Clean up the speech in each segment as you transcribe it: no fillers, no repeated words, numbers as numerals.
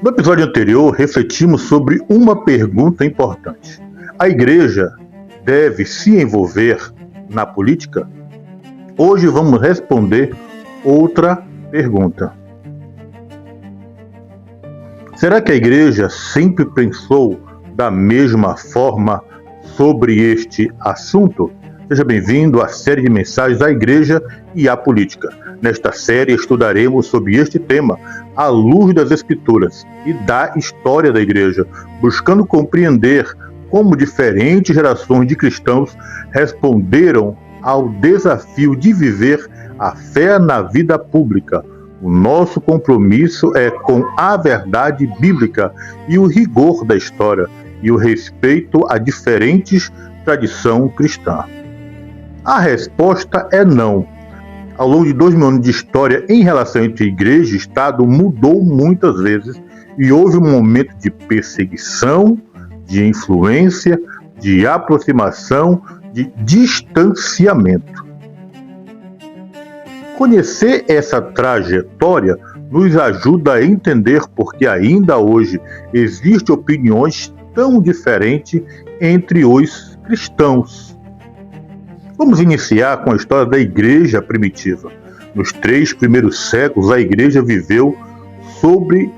No episódio anterior, refletimos sobre uma pergunta importante: a igreja deve se envolver na política? Hoje vamos responder outra pergunta. Será que a igreja sempre pensou da mesma forma sobre este assunto? Seja bem-vindo à série de mensagens da igreja e à política. Nesta série estudaremos sobre este tema à luz das Escrituras e da história da igreja, buscando compreender como diferentes gerações de cristãos responderam ao desafio de viver a fé na vida pública. O nosso compromisso é com a verdade bíblica e o rigor da história e o respeito a diferentes tradições cristãs. A resposta é não. Ao longo de 2000 anos de história em relação entre igreja e Estado mudou muitas vezes e houve um momento de perseguição, de influência, de aproximação, de distanciamento. Conhecer essa trajetória nos ajuda a entender porque ainda hoje existem opiniões tão diferentes entre os cristãos. Vamos iniciar com a história da igreja primitiva. Nos 3 primeiros séculos, a igreja viveu sob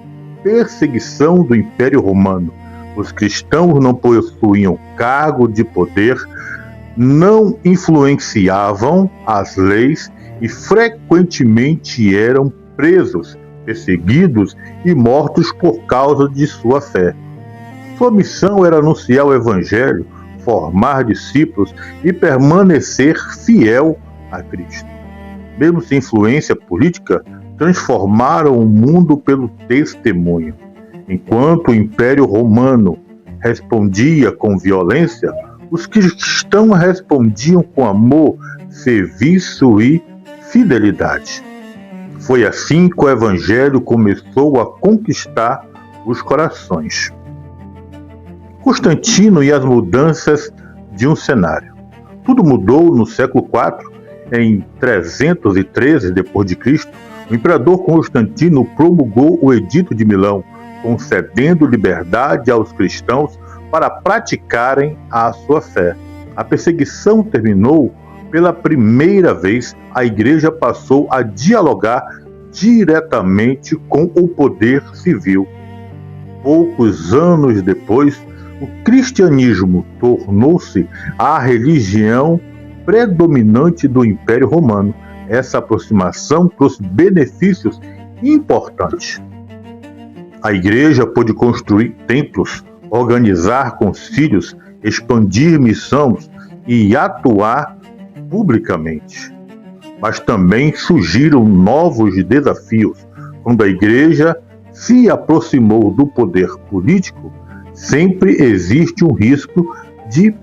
perseguição do Império Romano. Os cristãos não possuíam cargo de poder, não influenciavam as leis e frequentemente eram presos, perseguidos e mortos por causa de sua fé. Sua missão era anunciar o Evangelho, formar discípulos e permanecer fiel a Cristo. Mesmo sem influência política, transformaram o mundo pelo testemunho. Enquanto o Império Romano respondia com violência, os cristãos respondiam com amor, serviço e fidelidade. Foi assim que o Evangelho começou a conquistar os corações. Constantino e as mudanças de um cenário. Tudo mudou no século IV. Em 313 d.C., o imperador Constantino promulgou o Edito de Milão, concedendo liberdade aos cristãos para praticarem a sua fé. A perseguição terminou. Pela primeira vez, a igreja passou a dialogar diretamente com o poder civil. Poucos anos depois, o cristianismo tornou-se a religião predominante do Império Romano. Essa aproximação trouxe benefícios importantes. A igreja pôde construir templos, organizar concílios, expandir missões e atuar publicamente. Mas também surgiram novos desafios. Quando a igreja se aproximou do poder político, sempre existe um risco de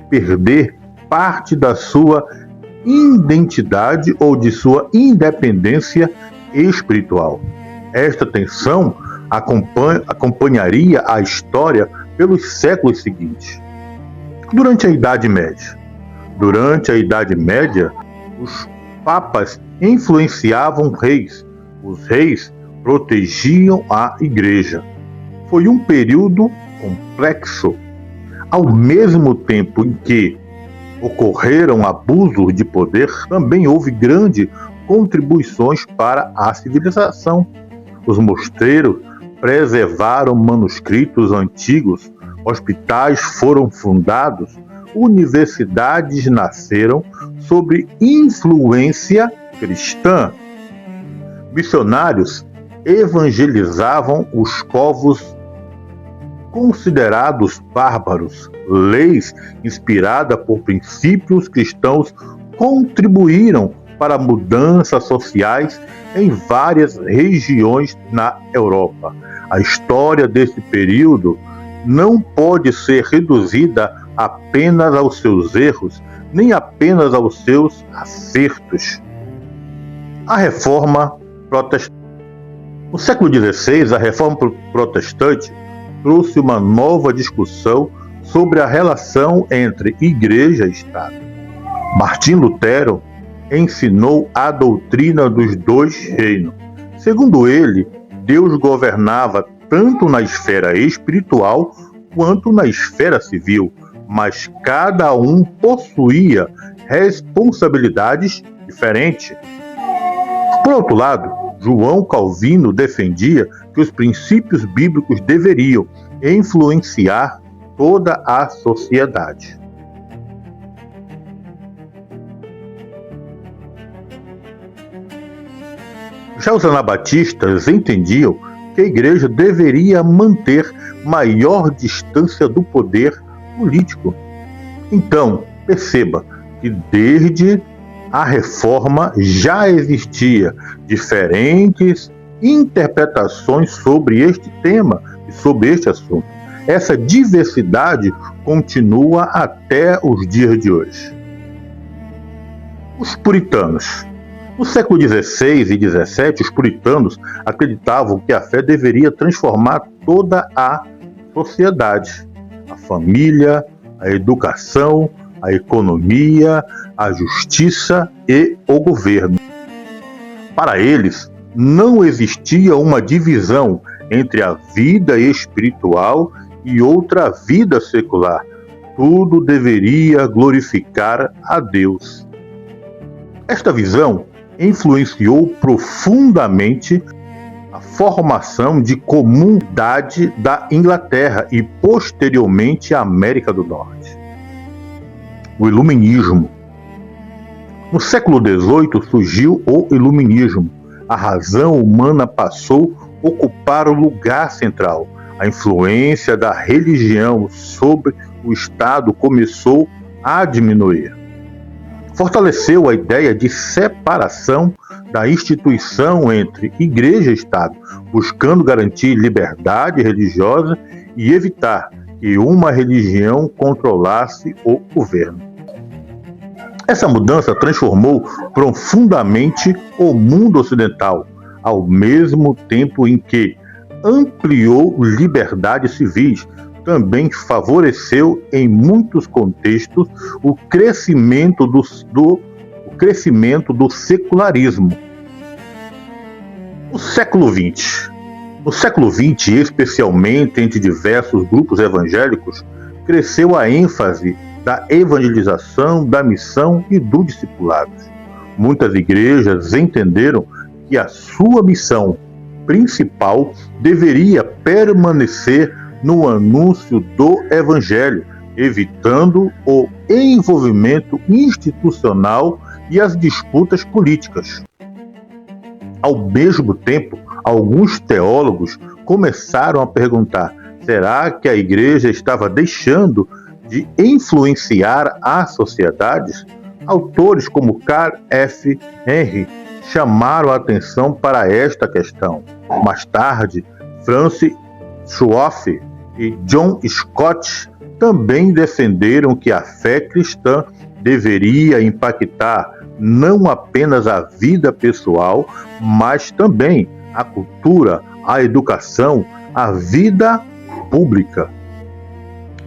perder parte da sua identidade ou de sua independência espiritual. Esta tensão acompanharia a história pelos séculos seguintes. Durante a Idade Média, os papas influenciavam reis. Os reis protegiam a igreja. Foi um período complexo. Ao mesmo tempo em que ocorreram abusos de poder, também houve grandes contribuições para a civilização. Os mosteiros preservaram manuscritos antigos, hospitais foram fundados, universidades nasceram sob influência cristã. Missionários evangelizavam os povos considerados bárbaros. Leis inspiradas por princípios cristãos contribuíram para mudanças sociais em várias regiões na Europa. A história desse período não pode ser reduzida apenas aos seus erros, nem apenas aos seus acertos. A Reforma Protestante. No século XVI, a Reforma Protestante trouxe uma nova discussão sobre a relação entre Igreja e Estado. Martim Lutero ensinou a doutrina dos dois reinos. Segundo ele, Deus governava tanto na esfera espiritual quanto na esfera civil, mas cada um possuía responsabilidades diferentes. Por outro lado, João Calvino defendia que os princípios bíblicos deveriam influenciar toda a sociedade. Já os anabatistas entendiam que a igreja deveria manter maior distância do poder político. Então, perceba que desde a reforma já existia diferentes interpretações sobre este tema e sobre este assunto. Essa diversidade continua até os dias de hoje. Os puritanos. No século XVI e XVII, os puritanos acreditavam que a fé deveria transformar toda a sociedade, a família, a educação, a economia, a justiça e o governo. Para eles, não existia uma divisão entre a vida espiritual e outra vida secular. Tudo deveria glorificar a Deus. Esta visão influenciou profundamente a formação de comunidade da Inglaterra e, posteriormente, a América do Norte. O Iluminismo. No século XVIII surgiu o Iluminismo. A razão humana passou a ocupar o lugar central. A influência da religião sobre o Estado começou a diminuir. Fortaleceu a ideia de separação da instituição entre igreja e Estado, buscando garantir liberdade religiosa e evitar que uma religião controlasse o governo. Essa mudança transformou profundamente o mundo ocidental, ao mesmo tempo em que ampliou liberdades civis, também favoreceu em muitos contextos o crescimento do secularismo. O século XX. No século XX, especialmente entre diversos grupos evangélicos, cresceu a ênfase da evangelização, da missão e do discipulado. Muitas igrejas entenderam que a sua missão principal deveria permanecer no anúncio do Evangelho, evitando o envolvimento institucional e as disputas políticas. Ao mesmo tempo, alguns teólogos começaram a perguntar: será que a igreja estava deixando de influenciar as sociedades? Autores como Carl F. Henry chamaram a atenção para esta questão. Mais tarde, Francis Schaeffer e John Stott também defenderam que a fé cristã deveria impactar não apenas a vida pessoal, mas também a cultura, a educação, a vida pública.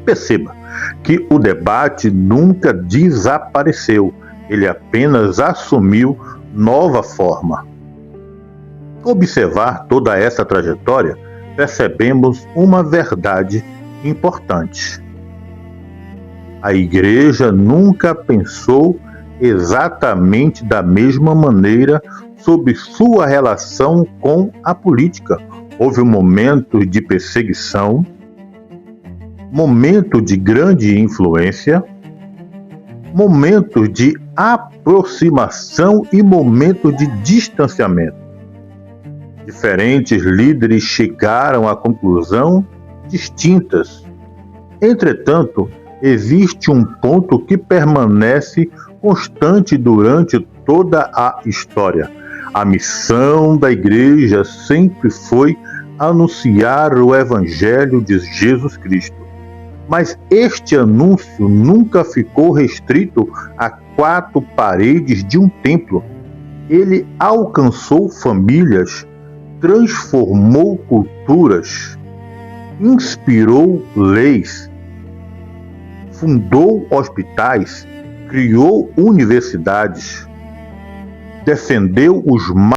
Perceba que o debate nunca desapareceu, ele apenas assumiu nova forma. Ao observar toda essa trajetória, percebemos uma verdade importante. A igreja nunca pensou exatamente da mesma maneira sobre sua relação com a política. Houve momentos de perseguição, momentos de grande influência, momentos de aproximação e momentos de distanciamento. Diferentes líderes chegaram a conclusões distintas. Entretanto, existe um ponto que permanece constante durante toda a história. A missão da igreja sempre foi anunciar o Evangelho de Jesus Cristo. Mas este anúncio nunca ficou restrito a 4 paredes de um templo. Ele alcançou famílias, transformou culturas, inspirou leis, fundou hospitais, criou universidades, defendeu os